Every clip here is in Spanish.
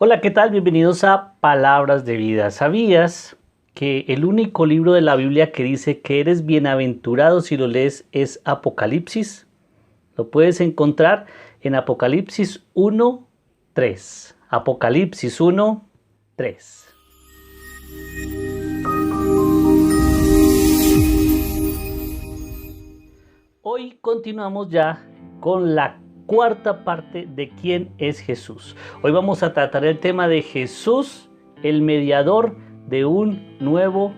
Hola, ¿qué tal? Bienvenidos a Palabras de Vida. ¿Sabías que el único libro de la Biblia que dice que eres bienaventurado si lo lees es Apocalipsis? Lo puedes encontrar en Apocalipsis 1:3. Apocalipsis 1:3. Hoy continuamos ya con la cuarta parte de quién es Jesús. Hoy vamos a tratar el tema de Jesús, el mediador de un nuevo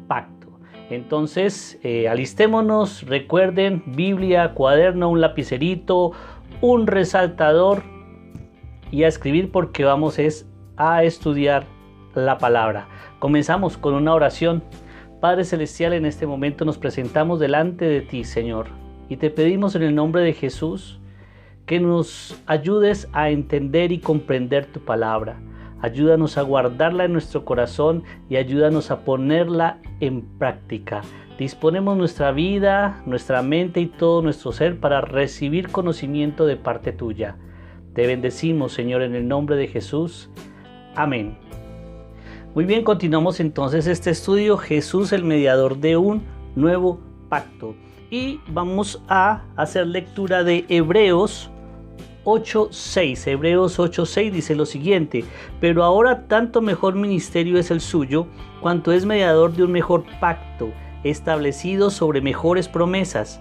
pacto. Entonces, alistémonos, recuerden, Biblia, cuaderno, un lapicerito, un resaltador y a escribir porque vamos a estudiar la palabra. Comenzamos con una oración. Padre Celestial, en este momento nos presentamos delante de ti, Señor, y te pedimos en el nombre de Jesús que nos ayudes a entender y comprender tu palabra. Ayúdanos a guardarla en nuestro corazón y ayúdanos a ponerla en práctica. Disponemos nuestra vida, nuestra mente y todo nuestro ser para recibir conocimiento de parte tuya. Te bendecimos, Señor, en el nombre de Jesús. Amén. Muy bien, continuamos entonces este estudio, Jesús, el mediador de un nuevo pacto. Y vamos a hacer lectura de Hebreos 8:6. Hebreos 8:6 dice lo siguiente: pero ahora tanto mejor ministerio es el suyo, cuanto es mediador de un mejor pacto, establecido sobre mejores promesas.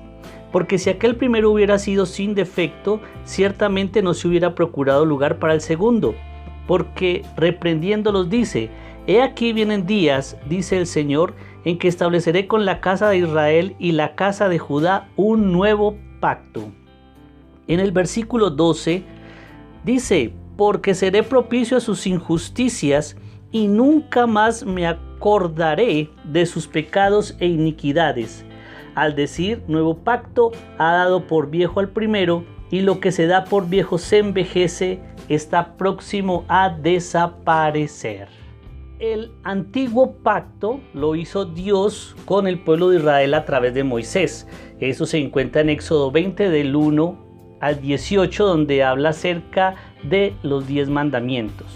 Porque si aquel primero hubiera sido sin defecto, ciertamente no se hubiera procurado lugar para el segundo. Porque reprendiéndolos dice: he aquí vienen días, dice el Señor, en que estableceré con la casa de Israel y la casa de Judá un nuevo pacto. En el versículo 12 dice: porque seré propicio a sus injusticias y nunca más me acordaré de sus pecados e iniquidades. Al decir nuevo pacto, ha dado por viejo al primero, y lo que se da por viejo se envejece, está próximo a desaparecer. El antiguo pacto lo hizo Dios con el pueblo de Israel a través de Moisés. Eso se encuentra en Éxodo 20 del 1 al 18, donde habla acerca de los 10 mandamientos.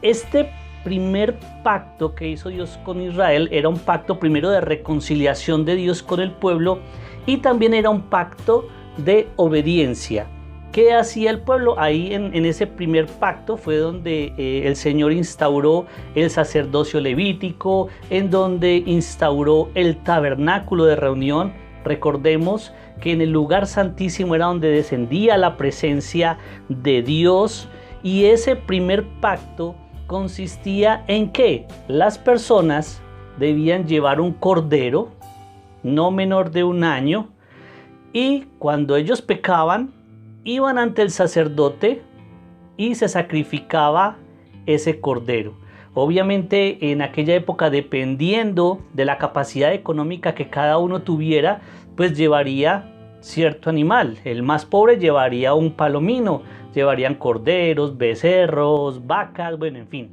Este primer pacto que hizo Dios con Israel era un pacto primero de reconciliación de Dios con el pueblo y también era un pacto de obediencia. ¿Qué hacía el pueblo? Ahí en ese primer pacto fue donde el Señor instauró el sacerdocio levítico, en donde instauró el tabernáculo de reunión. Recordemos que en el lugar santísimo era donde descendía la presencia de Dios, y ese primer pacto consistía en que las personas debían llevar un cordero no menor de 1 año, y cuando ellos pecaban iban ante el sacerdote y se sacrificaba ese cordero. Obviamente en aquella época, dependiendo de la capacidad económica que cada uno tuviera, pues llevaría cierto animal. El más pobre llevaría un palomino, llevarían corderos, becerros, vacas, bueno, en fin.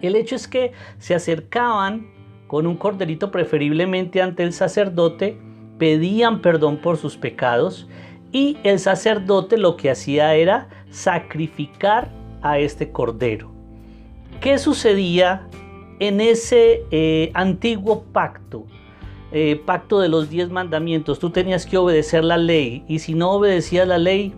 El hecho es que se acercaban con un corderito preferiblemente ante el sacerdote, pedían perdón por sus pecados, y el sacerdote lo que hacía era sacrificar a este cordero. ¿Qué sucedía en ese antiguo pacto? Pacto de los 10 mandamientos. Tú tenías que obedecer la ley, y si no obedecías la ley,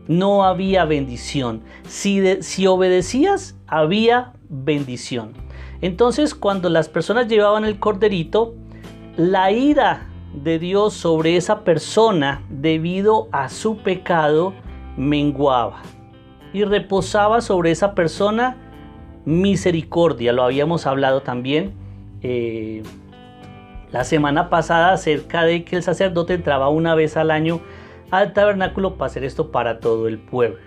no había bendición. Si obedecías, había bendición. Entonces, cuando las personas llevaban el corderito, la ira de Dios sobre esa persona debido a su pecado menguaba, y reposaba sobre esa persona misericordia. Lo habíamos hablado también la semana pasada acerca de que el sacerdote entraba una vez al año al tabernáculo para hacer esto para todo el pueblo.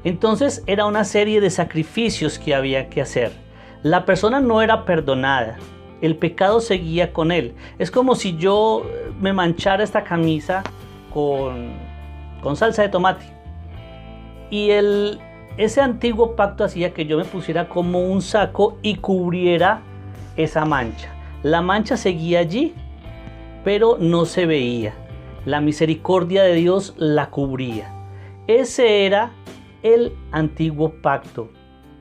Entonces era una serie de sacrificios que había que hacer. La persona no era perdonada, el pecado seguía con él. Es como si yo me manchara esta camisa con salsa de tomate, y ese antiguo pacto hacía que yo me pusiera como un saco y cubriera esa mancha. La mancha seguía allí, pero no se veía. La misericordia de Dios la cubría. Ese era el antiguo pacto.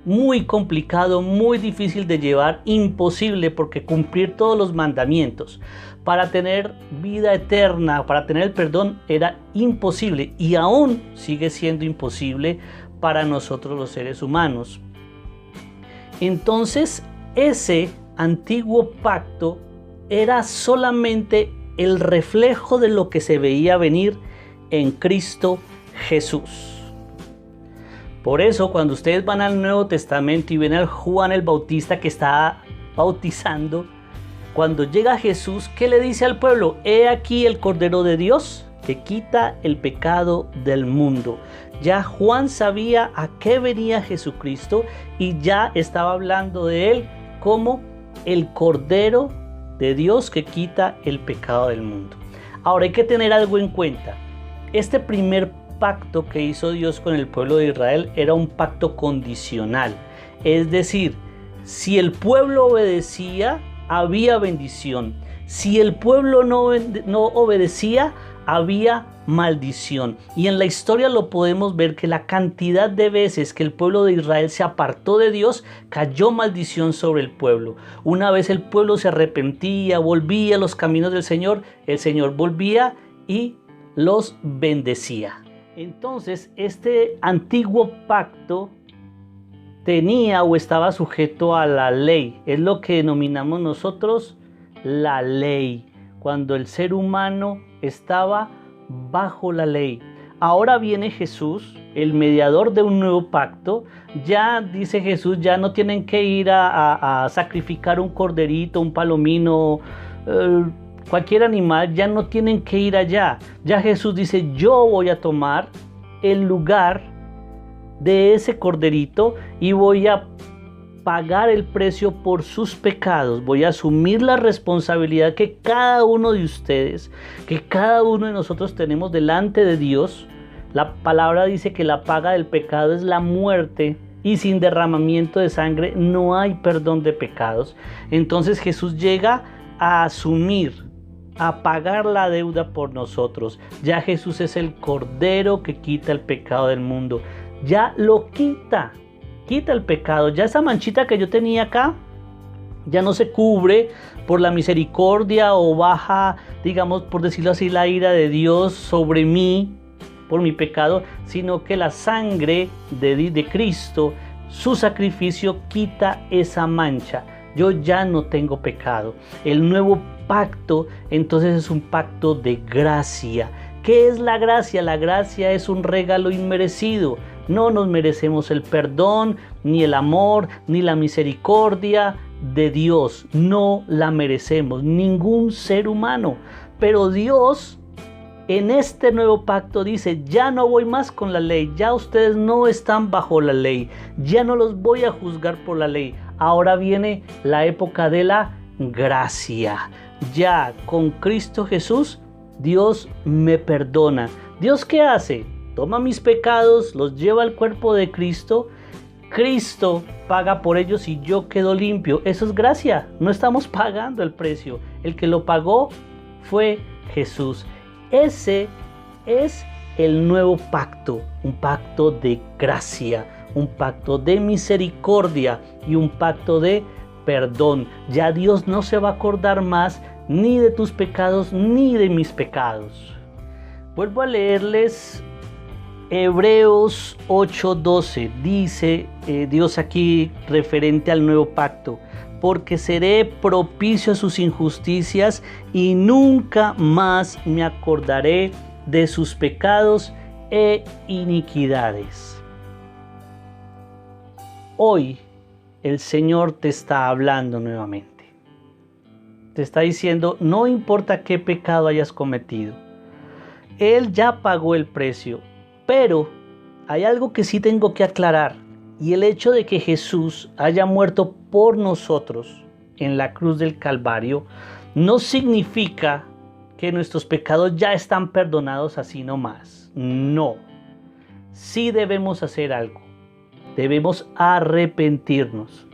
Muy complicado, muy difícil de llevar, imposible, porque cumplir todos los mandamientos para tener vida eterna, para tener el perdón, era imposible y aún sigue siendo imposible para nosotros los seres humanos. Entonces, ese antiguo pacto era solamente el reflejo de lo que se veía venir en Cristo Jesús. Por eso, cuando ustedes van al Nuevo Testamento y ven a Juan el Bautista que está bautizando, cuando llega Jesús, ¿qué le dice al pueblo? He aquí el Cordero de Dios que quita el pecado del mundo. Ya Juan sabía a qué venía Jesucristo y ya estaba hablando de él como el Cordero de Dios que quita el pecado del mundo. Ahora hay que tener algo en cuenta. Este primer pacto que hizo Dios con el pueblo de Israel era un pacto condicional. Es decir, si el pueblo obedecía, había bendición. Si el pueblo no obedecía, había maldición. Y en la historia lo podemos ver que la cantidad de veces que el pueblo de Israel se apartó de Dios, cayó maldición sobre el pueblo. Una vez el pueblo se arrepentía, volvía a los caminos del Señor, el Señor volvía y los bendecía. Entonces, este antiguo pacto tenía o estaba sujeto a la ley. Es lo que denominamos nosotros la ley, cuando el ser humano estaba bajo la ley. Ahora viene Jesús, el mediador de un nuevo pacto. Ya dice Jesús, ya no tienen que ir a sacrificar un corderito, un palomino, cualquier animal, ya no tienen que ir allá. Ya Jesús dice, yo voy a tomar el lugar de ese corderito y voy a pagar el precio por sus pecados. Voy a asumir la responsabilidad que cada uno de ustedes, que cada uno de nosotros tenemos delante de Dios. La palabra dice que la paga del pecado es la muerte y sin derramamiento de sangre no hay perdón de pecados. Entonces Jesús llega a asumir, a pagar la deuda por nosotros. Ya Jesús es el Cordero que quita el pecado del mundo. Ya lo quita el pecado. Ya esa manchita que yo tenía acá ya no se cubre por la misericordia o baja, digamos, por decirlo así, la ira de Dios sobre mí por mi pecado, sino que la sangre de Cristo, su sacrificio, quita esa mancha. Yo ya no tengo pecado. El nuevo pacto entonces es un pacto de gracia. ¿Qué es la gracia? La gracia es un regalo inmerecido. No nos merecemos el perdón, ni el amor, ni la misericordia de Dios. No la merecemos, ningún ser humano. Pero Dios en este nuevo pacto dice, ya no voy más con la ley, ya ustedes no están bajo la ley, ya no los voy a juzgar por la ley. Ahora viene la época de la gracia. Ya con Cristo Jesús, Dios me perdona. ¿Dios qué hace? Toma mis pecados, los lleva al cuerpo de Cristo. Cristo paga por ellos y yo quedo limpio. Eso es gracia. No estamos pagando el precio. El que lo pagó fue Jesús. Ese es el nuevo pacto. Un pacto de gracia, un pacto de misericordia y un pacto de perdón. Ya Dios no se va a acordar más ni de tus pecados ni de mis pecados. Vuelvo a leerles Hebreos 8:12. Dice Dios aquí referente al nuevo pacto: porque seré propicio a sus injusticias y nunca más me acordaré de sus pecados e iniquidades. Hoy el Señor te está hablando nuevamente. Te está diciendo, no importa qué pecado hayas cometido, Él ya pagó el precio. Pero hay algo que sí tengo que aclarar, y el hecho de que Jesús haya muerto por nosotros en la cruz del Calvario no significa que nuestros pecados ya están perdonados así nomás. No. Sí debemos hacer algo. Debemos arrepentirnos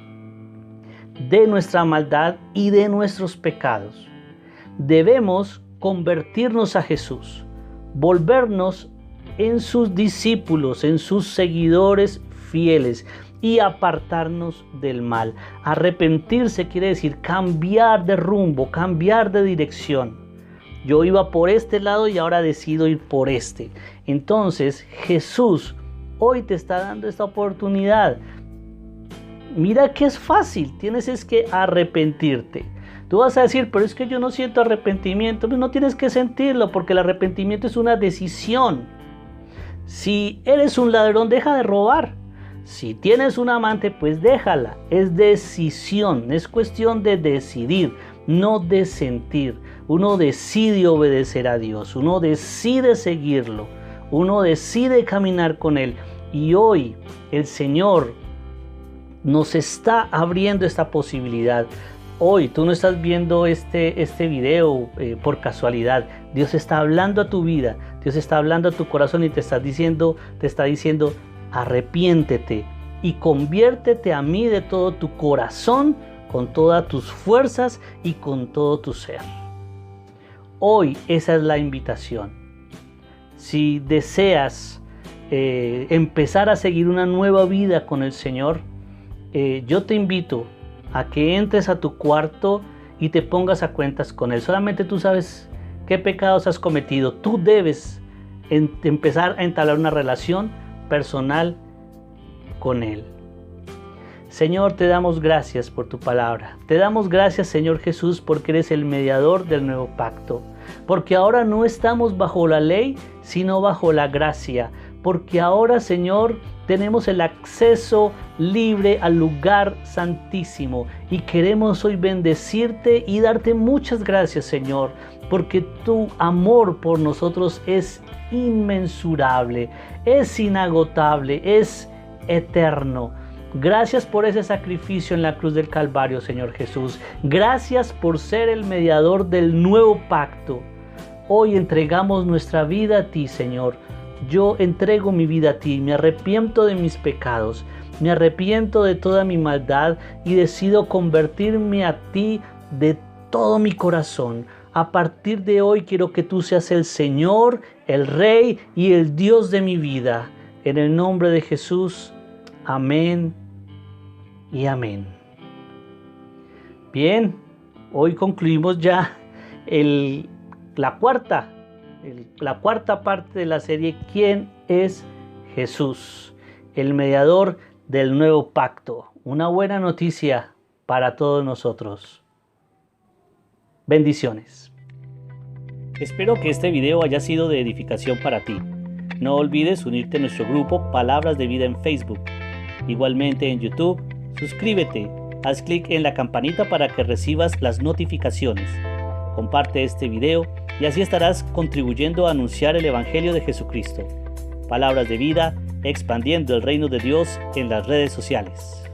de nuestra maldad y de nuestros pecados. Debemos convertirnos a Jesús, volvernos en sus discípulos, en sus seguidores fieles y apartarnos del mal. Arrepentirse quiere decir cambiar de rumbo, cambiar de dirección. Yo iba por este lado y ahora decido ir por este. Entonces Jesús hoy te está dando esta oportunidad. Mira que es fácil, tienes es que arrepentirte. Tú vas a decir, pero es que yo no siento arrepentimiento. Pues no tienes que sentirlo, porque el arrepentimiento es una decisión. Si eres un ladrón, deja de robar. Si tienes un amante, pues déjala. Es decisión, es cuestión de decidir, no de sentir. Uno decide obedecer a Dios, uno decide seguirlo, uno decide caminar con Él. Y hoy el Señor nos está abriendo esta posibilidad. Hoy tú no estás viendo este video por casualidad. Dios está hablando a tu vida, Dios está hablando a tu corazón y te está diciendo, arrepiéntete y conviértete a mí de todo tu corazón, con todas tus fuerzas y con todo tu ser. Hoy esa es la invitación. Si deseas empezar a seguir una nueva vida con el Señor, yo te invito a que entres a tu cuarto y te pongas a cuentas con Él. Solamente tú sabes qué pecados has cometido. Tú debes empezar a entablar una relación personal con Él. Señor, te damos gracias por tu palabra. Te damos gracias, Señor Jesús, porque eres el mediador del nuevo pacto. Porque ahora no estamos bajo la ley, sino bajo la gracia. Porque ahora, Señor, tenemos el acceso libre al lugar santísimo. Y queremos hoy bendecirte y darte muchas gracias, Señor. Porque tu amor por nosotros es inmensurable, es inagotable, es eterno. Gracias por ese sacrificio en la cruz del Calvario, Señor Jesús. Gracias por ser el mediador del nuevo pacto. Hoy entregamos nuestra vida a ti, Señor. Yo entrego mi vida a ti, me arrepiento de mis pecados, me arrepiento de toda mi maldad y decido convertirme a ti de todo mi corazón. A partir de hoy quiero que tú seas el Señor, el Rey y el Dios de mi vida. En el nombre de Jesús, amén y amén. Bien, hoy concluimos ya la cuarta parte de la serie ¿Quién es Jesús? El mediador del nuevo pacto. Una buena noticia para todos nosotros. Bendiciones. Espero que este video haya sido de edificación para ti. No olvides unirte a nuestro grupo Palabras de Vida en Facebook. Igualmente en YouTube, suscríbete, haz clic en la campanita para que recibas las notificaciones. Comparte este video y así estarás contribuyendo a anunciar el Evangelio de Jesucristo. Palabras de Vida, expandiendo el reino de Dios en las redes sociales.